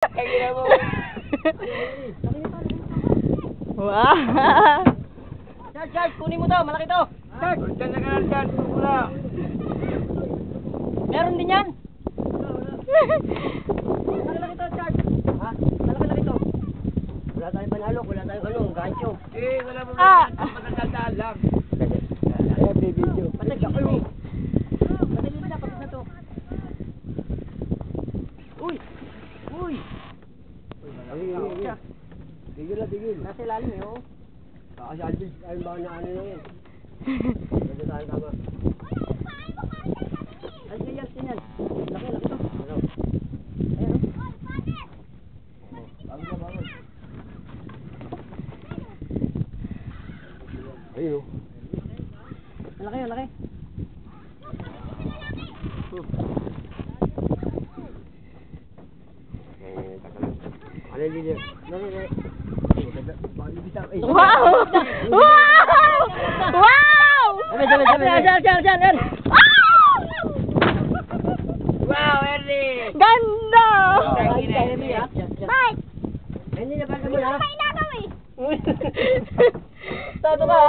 Kaya mo. Wow! Charge, kunin mo to, malaki to. Charge. Diyan na ka lang, Charge. Wala. Meron din yan. Malaki to, Charge. Ha? Malaki to. Wala tayong panalo, wala tayong gancho. Wala mo magandaan lang. Ayan, video. Patag ako. Patagin na, patag na to. Uy! Tigil. Nasa ilalim eh, oh. Kasi Alvin, ayun ba na ano na yan. Pwede tayo tama. Ay, siyan. Laki to. Ayan, oh. Bago. Ayun, oh. Malaki. Ano dito? Wow! Wow! Diyan. Wow, Ernie! Ganda! Bye! Hindi na ba mo na? May nagaw eh! Tato ka!